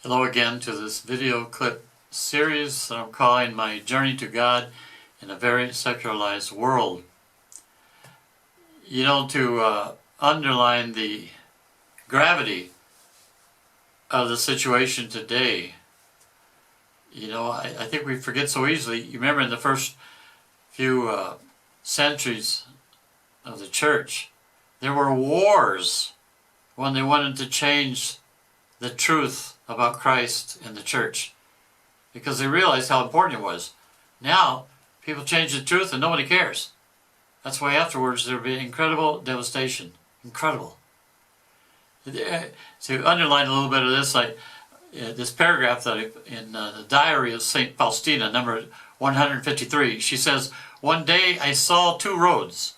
Hello again to this video clip series that I'm calling My Journey to God in a Very Secularized World. You know, to underline the gravity of the situation today, I think we forget so easily. You remember in the first few centuries of the church, there were wars when they wanted to change the truth about Christ and the church, because they realized how important it was. Now, people change the truth and nobody cares. That's why afterwards there will be incredible devastation. Incredible. To underline a little bit of this, this paragraph that in the diary of St. Faustina, number 153, she says, "One day I saw two roads.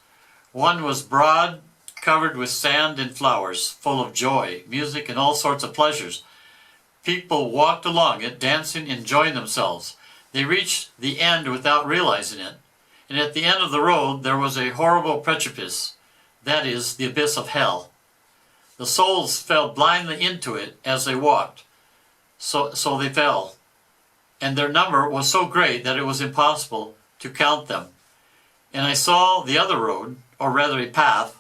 One was broad, covered with sand and flowers, full of joy, music, and all sorts of pleasures. People walked along it, dancing, enjoying themselves. They reached the end without realizing it. And at the end of the road there was a horrible precipice, that is, the abyss of hell. The souls fell blindly into it as they walked. So they fell. And their number was so great that it was impossible to count them. And I saw the other road, or rather a path,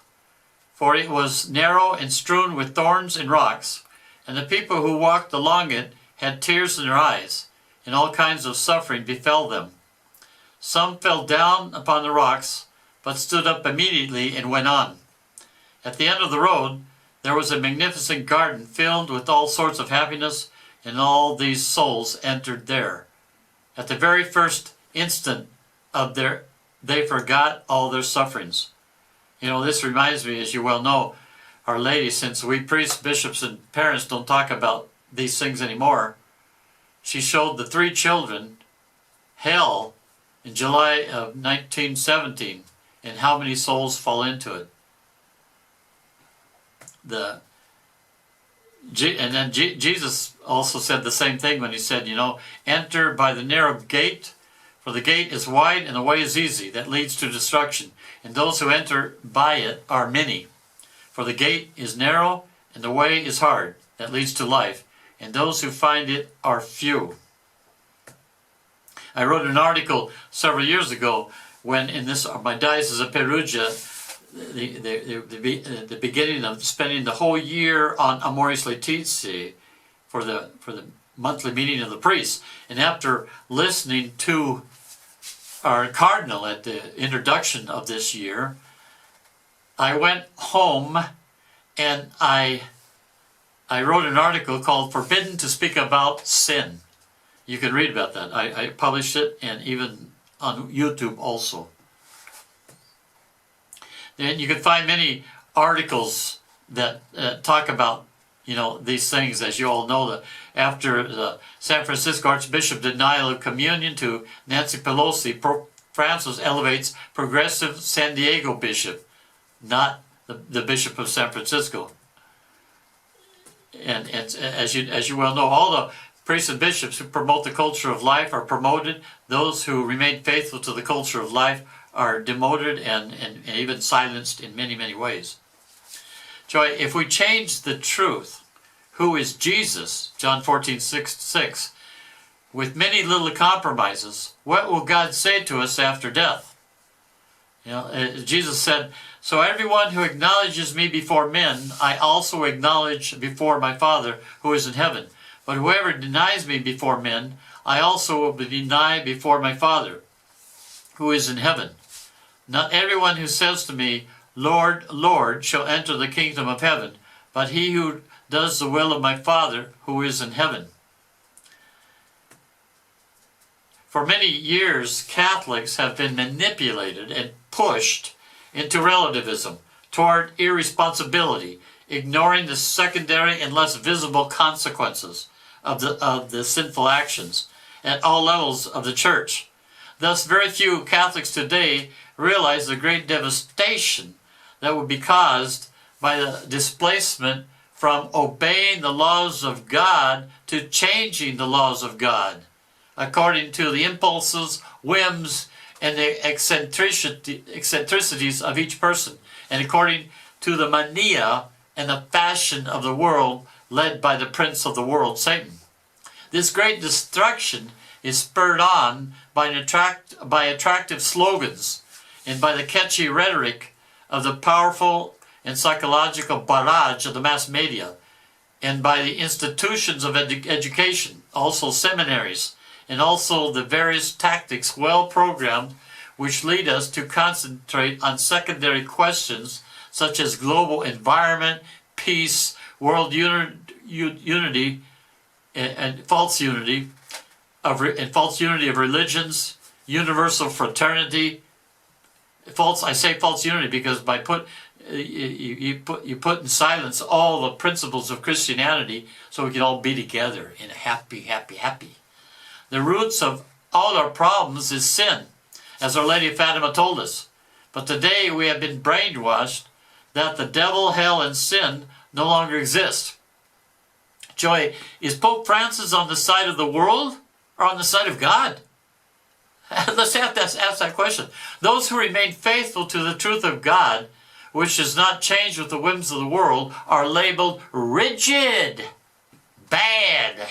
for it was narrow and strewn with thorns and rocks, and the people who walked along it had tears in their eyes, and all kinds of suffering befell them. Some fell down upon the rocks, but stood up immediately and went on. At the end of the road there was a magnificent garden filled with all sorts of happiness, and all these souls entered there. At the very first instant of they forgot all their sufferings." You know, this reminds me, as you well know, Our Lady, since we priests, bishops, and parents don't talk about these things anymore, she showed the three children hell in July of 1917, and how many souls fall into it. And then Jesus also said the same thing when he said, "Enter by the narrow gate, for the gate is wide and the way is easy that leads to destruction, and those who enter by it are many. For the gate is narrow and the way is hard that leads to life, and those who find it are few." I wrote an article several years ago when in my diocese of Perugia, the beginning of spending the whole year on Amoris Laetitia for the monthly meeting of the priests, and after listening to our cardinal at the introduction of this year, I went home and I wrote an article called "Forbidden to Speak About Sin." You can read about that. I published it, and even on YouTube also. And you can find many articles that talk about these things. As you all know, that after the San Francisco Archbishop denial of communion to Nancy Pelosi, Pope Francis elevates progressive San Diego bishop, not the Bishop of San Francisco. And as you well know, all the priests and bishops who promote the culture of life are promoted. Those who remain faithful to the culture of life are demoted and even silenced in many, many ways. Joy, if we change the truth, who is Jesus, John 14:6, with many little compromises, what will God say to us after death? Jesus said, "So everyone who acknowledges me before men, I also acknowledge before my Father who is in heaven. But whoever denies me before men, I also will deny before my Father who is in heaven. Not everyone who says to me, 'Lord, Lord,' shall enter the kingdom of heaven, but he who does the will of my Father who is in heaven." For many years, Catholics have been manipulated and pushed into relativism, toward irresponsibility, ignoring the secondary and less visible consequences of the sinful actions at all levels of the church. Thus, very few Catholics today realize the great devastation that would be caused by the displacement from obeying the laws of God to changing the laws of God, according to the impulses, whims, and the eccentricities of each person, and according to the mania and the fashion of the world led by the prince of the world, Satan. This great destruction is spurred on by attractive slogans and by the catchy rhetoric of the powerful and psychological barrage of the mass media, and by the institutions of education, also seminaries, and also the various tactics well programmed which lead us to concentrate on secondary questions such as global environment, peace, world unity, and false unity of religions, universal fraternity. I say false unity because you put in silence all the principles of Christianity so we can all be together in a happy. The roots of all our problems is sin, as Our Lady of Fatima told us. But today we have been brainwashed that the devil, hell, and sin no longer exist. Joy, is Pope Francis on the side of the world or on the side of God? Let's have to ask that question. Those who remain faithful to the truth of God, which does not change with the whims of the world, are labeled rigid, bad.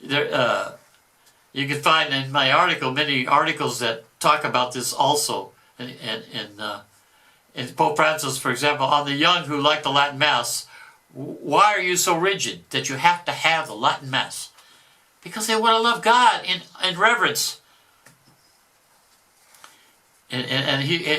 You can find in my article many articles that talk about this also. In Pope Francis, for example, on the young who like the Latin Mass, why are you so rigid that you have to have the Latin Mass? Because they want to love God in reverence. And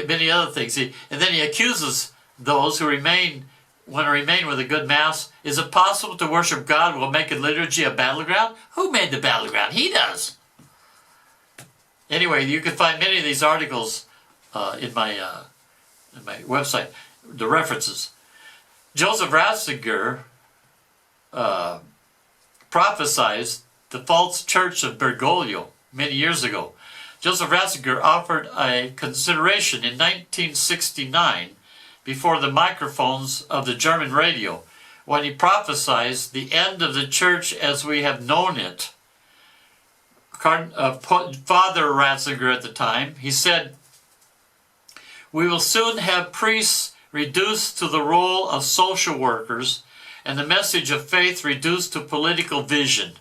many other things. And then he accuses those who remain with a good Mass. Is it possible to worship God while making liturgy a battleground? Who made the battleground? He does. Anyway, you can find many of these articles in my website, the references. Joseph Ratzinger prophesied the false church of Bergoglio many years ago. Joseph Ratzinger offered a consideration in 1969 before the microphones of the German radio when he prophesied the end of the church as we have known it. Father Ratzinger at the time, he said, "We will soon have priests reduced to the role of social workers and the message of faith reduced to political vision.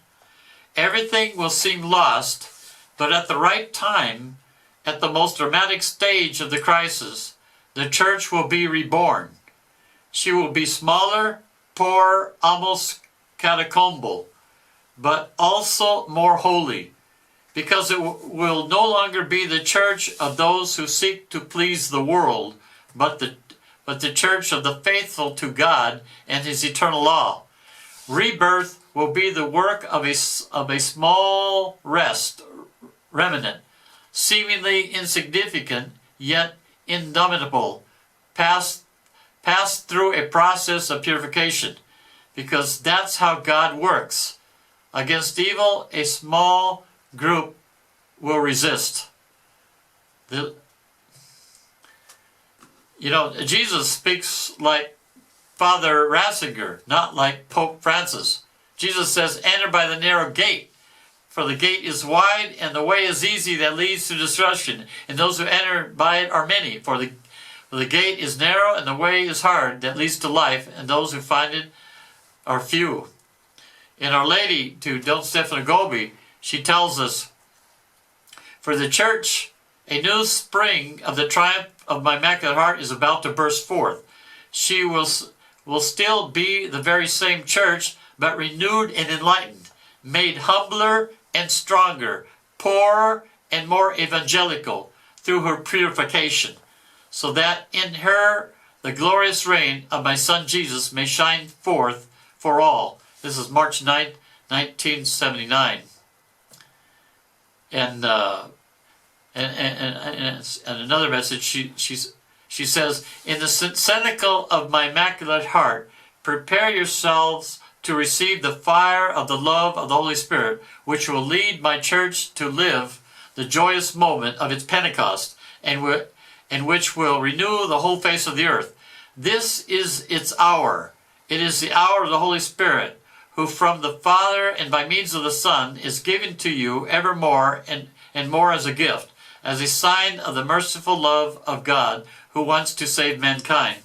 Everything will seem lost, but at the right time, at the most dramatic stage of the crisis, the church will be reborn. She will be smaller, poorer, almost catacombal, but also more holy, because it will no longer be the church of those who seek to please the world, but the church of the faithful to God and His eternal law. Rebirth will be the work of a small remnant, seemingly insignificant, yet indomitable, passed through a process of purification, because that's how God works. Against evil, a small group will resist." Jesus speaks like Father Ratzinger, not like Pope Francis. Jesus says, "Enter by the narrow gate, for the gate is wide and the way is easy that leads to destruction, and those who enter by it are many. For the gate is narrow and the way is hard that leads to life, and those who find it are few." In Our Lady to Don Stefano Gobi, she tells us, "For the church, a new spring of the triumph of my Immaculate Heart is about to burst forth. She will still be the very same church, but renewed and enlightened, made humbler and stronger, poorer and more evangelical through her purification, so that in her the glorious reign of my Son Jesus may shine forth for all." This is March 9th, 1979. And another message, she says, "In the cenacle of my Immaculate Heart, prepare yourselves to receive the fire of the love of the Holy Spirit, which will lead my church to live the joyous moment of its Pentecost, and which will renew the whole face of the earth. This is its hour. It is the hour of the Holy Spirit, who from the Father and by means of the Son is given to you evermore and more as a gift, as a sign of the merciful love of God who wants to save mankind.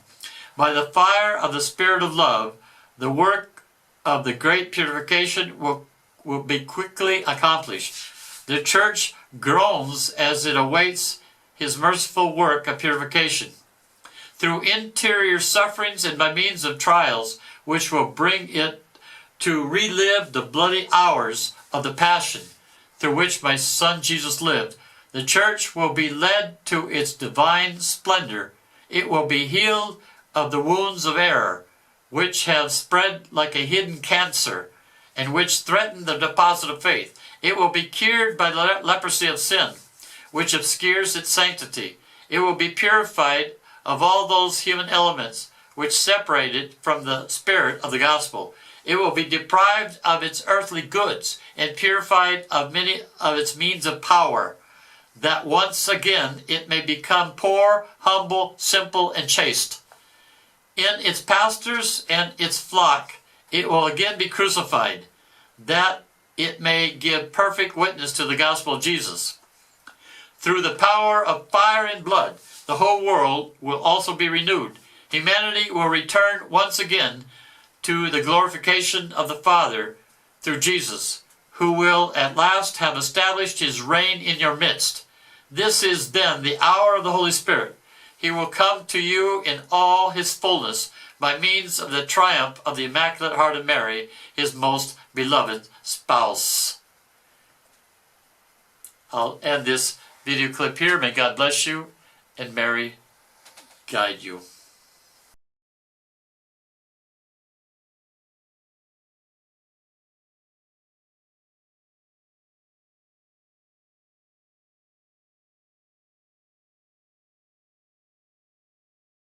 By the fire of the Spirit of love, the work of the great purification will will be quickly accomplished. The church groans as it awaits his merciful work of purification. Through interior sufferings and by means of trials, which will bring it to relive the bloody hours of the passion through which my Son Jesus lived, the church will be led to its divine splendor. It will be healed of the wounds of error, which have spread like a hidden cancer, and which threaten the deposit of faith. It will be cured by the leprosy of sin, which obscures its sanctity. It will be purified of all those human elements which separate it from the spirit of the gospel. It will be deprived of its earthly goods and purified of many of its means of power, that once again it may become poor, humble, simple, and chaste. In its pastors and its flock it will again be crucified, that it may give perfect witness to the gospel of Jesus. Through the power of fire and blood, the whole world will also be renewed. Humanity will return once again to the glorification of the Father through Jesus, who will at last have established his reign in your midst. This is then the hour of the Holy Spirit. He will come to you in all his fullness by means of the triumph of the Immaculate Heart of Mary, his most beloved spouse. I'll end this video clip here. May God bless you and Mary guide you.